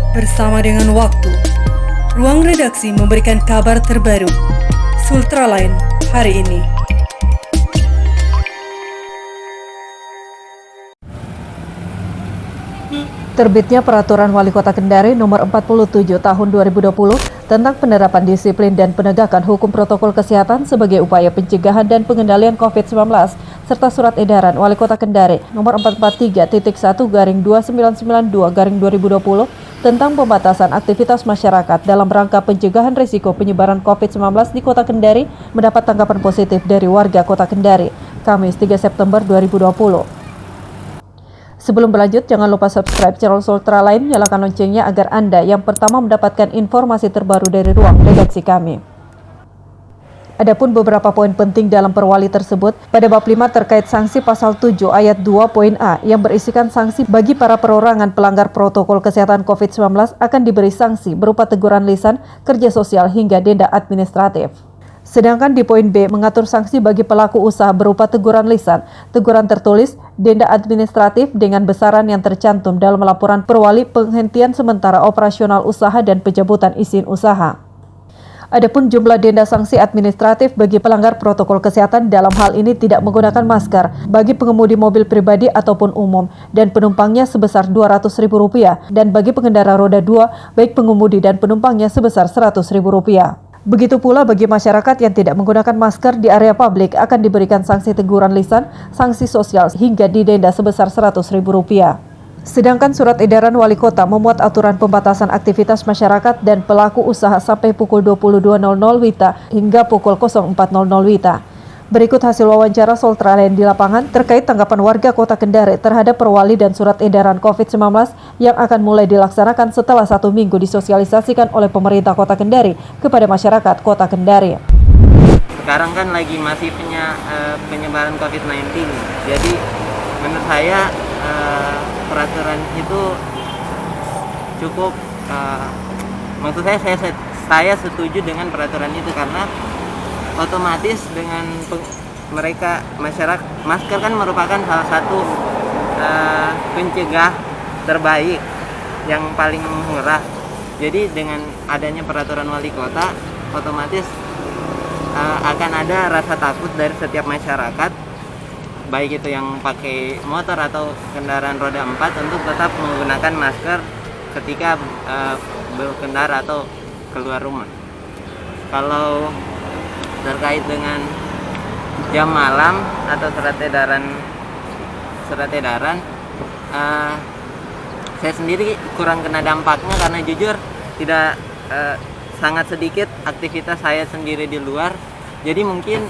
bersama dengan waktu. Ruang redaksi memberikan kabar terbaru. Sultraline hari ini. Terbitnya Peraturan Wali Kota Kendari Nomor 47 Tahun 2020 tentang penerapan disiplin dan penegakan hukum protokol kesehatan sebagai upaya pencegahan dan pengendalian COVID-19 serta Surat Edaran Wali Kota Kendari Nomor 443.1/2992/2020 tentang pembatasan aktivitas masyarakat dalam rangka pencegahan risiko penyebaran COVID-19 di Kota Kendari mendapat tanggapan positif dari warga Kota Kendari, Kamis 3 September 2020. Sebelum berlanjut, jangan lupa subscribe channel Sultraline, nyalakan loncengnya agar Anda yang pertama mendapatkan informasi terbaru dari ruang redaksi kami. Adapun beberapa poin penting dalam perwali tersebut, pada bab 5 terkait sanksi pasal 7 ayat 2 poin A yang berisikan sanksi bagi para perorangan pelanggar protokol kesehatan COVID-19 akan diberi sanksi berupa teguran lisan, kerja sosial hingga denda administratif. Sedangkan di poin B mengatur sanksi bagi pelaku usaha berupa teguran lisan, teguran tertulis, denda administratif dengan besaran yang tercantum dalam laporan perwali penghentian sementara operasional usaha dan pencabutan izin usaha. Adapun jumlah denda sanksi administratif bagi pelanggar protokol kesehatan dalam hal ini tidak menggunakan masker bagi pengemudi mobil pribadi ataupun umum dan penumpangnya sebesar Rp200.000 dan bagi pengendara roda 2 baik pengemudi dan penumpangnya sebesar Rp100.000. Begitu pula bagi masyarakat yang tidak menggunakan masker di area publik akan diberikan sanksi teguran lisan, sanksi sosial hingga didenda sebesar Rp100.000. Sedangkan Surat Edaran Wali Kota memuat aturan pembatasan aktivitas masyarakat dan pelaku usaha sampai pukul 22.00 WITA hingga pukul 04.00 WITA. Berikut hasil wawancara Sultraline di lapangan terkait tanggapan warga Kota Kendari terhadap perwali dan surat edaran COVID-19 yang akan mulai dilaksanakan setelah 1 minggu disosialisasikan oleh pemerintah Kota Kendari kepada masyarakat Kota Kendari. Sekarang kan lagi masifnya penyebaran COVID-19, jadi menurut saya peraturan itu cukup, maksud saya setuju dengan peraturan itu karena otomatis dengan masyarakat, masker kan merupakan salah satu pencegah terbaik yang paling murah. Jadi dengan adanya peraturan wali kota, otomatis akan ada rasa takut dari setiap masyarakat, baik itu yang pakai motor atau kendaraan roda 4 untuk tetap menggunakan masker ketika berkendara atau keluar rumah. Kalau terkait dengan jam malam atau surat edaran, saya sendiri kurang kena dampaknya karena jujur tidak sangat sedikit aktivitas saya sendiri di luar. Jadi mungkin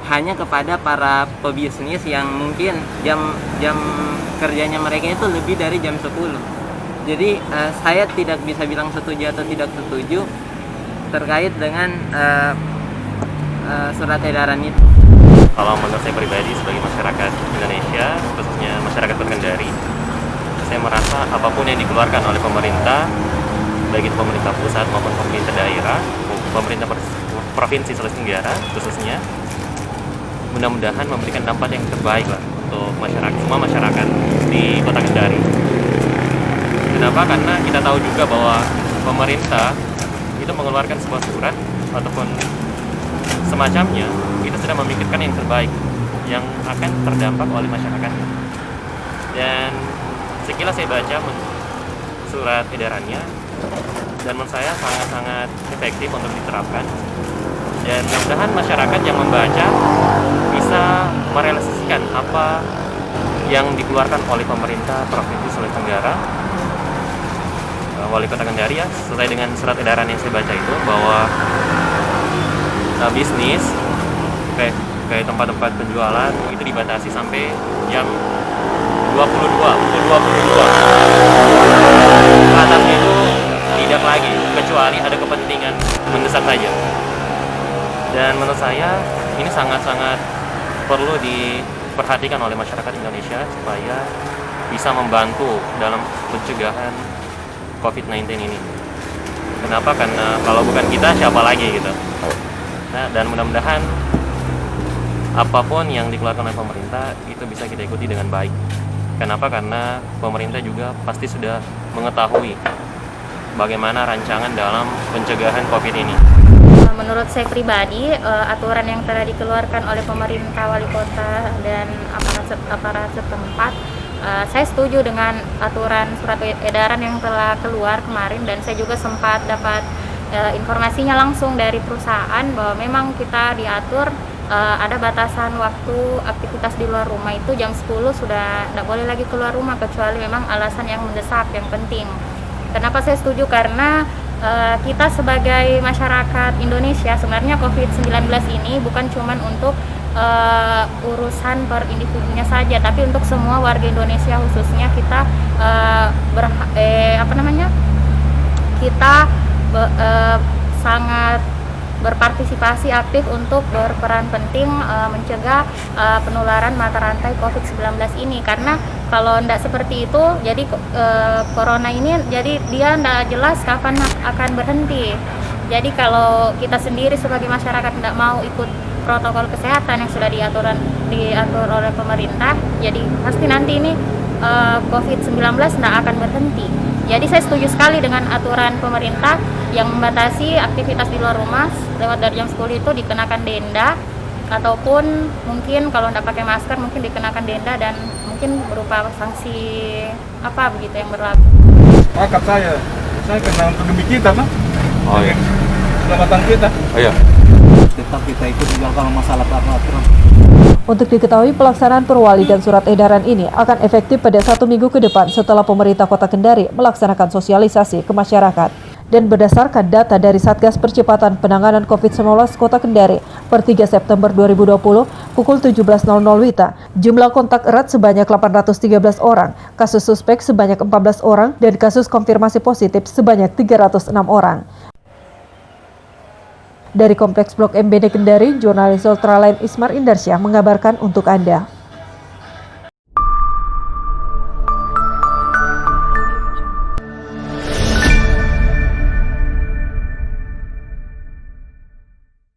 hanya kepada para pebisnis yang mungkin jam kerjanya mereka itu lebih dari jam 10. Jadi saya tidak bisa bilang setuju atau tidak setuju terkait dengan surat edaran itu. Kalau menurut saya pribadi sebagai masyarakat Indonesia, khususnya masyarakat Kendari, saya merasa apapun yang dikeluarkan oleh pemerintah, baik itu pemerintah pusat maupun pemerintah daerah, pemerintah provinsi Sulawesi Tenggara khususnya, mudah-mudahan memberikan dampak yang terbaik lah untuk semua masyarakat di Kota Kendari. Kenapa? Karena kita tahu juga bahwa pemerintah itu mengeluarkan sebuah surat ataupun semacamnya, itu sudah memikirkan yang terbaik yang akan terdampak oleh masyarakat. Dan sekilas saya baca surat edarannya, dan menurut saya sangat-sangat efektif untuk diterapkan. Dan mudah-mudahan masyarakat yang membaca bisa merealisasikan apa yang dikeluarkan oleh pemerintah Provinsi Sulawesi Tenggara, Wali Kota Kendari ya, sesuai dengan surat edaran yang saya baca itu, bahwa bisnis kayak tempat-tempat penjualan itu dibatasi sampai jam 22, pukul 22. Atasnya itu tidak lagi, kecuali ada kepentingan mendesak saja. Dan menurut saya ini sangat-sangat perlu diperhatikan oleh masyarakat Indonesia supaya bisa membantu dalam pencegahan COVID-19 ini. Kenapa? Karena kalau bukan kita, siapa lagi gitu. Nah, dan mudah-mudahan apapun yang dikeluarkan oleh pemerintah itu bisa kita ikuti dengan baik. Kenapa? Karena pemerintah juga pasti sudah mengetahui bagaimana rancangan dalam pencegahan COVID ini. Menurut saya pribadi, aturan yang telah dikeluarkan oleh pemerintah, wali kota, dan aparat setempat, saya setuju dengan aturan surat edaran yang telah keluar kemarin, dan saya juga sempat dapat informasinya langsung dari perusahaan bahwa memang kita diatur ada batasan waktu aktivitas di luar rumah itu jam 10 sudah tidak boleh lagi keluar rumah kecuali memang alasan yang mendesak, yang penting. Kenapa saya setuju? Karena kita sebagai masyarakat Indonesia sebenarnya COVID-19 ini bukan cuma untuk urusan per individunya saja, tapi untuk semua warga Indonesia, khususnya kita sangat berpartisipasi aktif untuk berperan penting mencegah penularan mata rantai COVID-19 ini. Karena kalau tidak seperti itu, jadi corona ini jadi dia tidak jelas kapan akan berhenti. Jadi kalau kita sendiri sebagai masyarakat tidak mau ikut protokol kesehatan yang sudah diatur oleh pemerintah, jadi pasti nanti ini COVID-19 tidak akan berhenti. Jadi saya setuju sekali dengan aturan pemerintah yang membatasi aktivitas di luar rumah lewat dari jam 10 itu dikenakan denda, ataupun mungkin kalau tidak pakai masker mungkin dikenakan denda dan mungkin berupa sanksi apa begitu yang berlaku. Akad saya kena untuk demi kita, kan? Oh iya. Keselamatan kita. Oh iya. Tetap kita ikut juga kalau masalah peraturan. Untuk diketahui, pelaksanaan perwali dan surat edaran ini akan efektif pada 1 minggu ke depan setelah pemerintah Kota Kendari melaksanakan sosialisasi ke masyarakat. Dan berdasarkan data dari Satgas Percepatan Penanganan COVID-19 Kota Kendari per 3 September 2020 pukul 17.00 WITA, jumlah kontak erat sebanyak 813 orang, kasus suspek sebanyak 14 orang, dan kasus konfirmasi positif sebanyak 306 orang. Dari Kompleks Blok M BD Kendari, jurnalis Ultraline Ismar Indarsyah mengabarkan untuk Anda.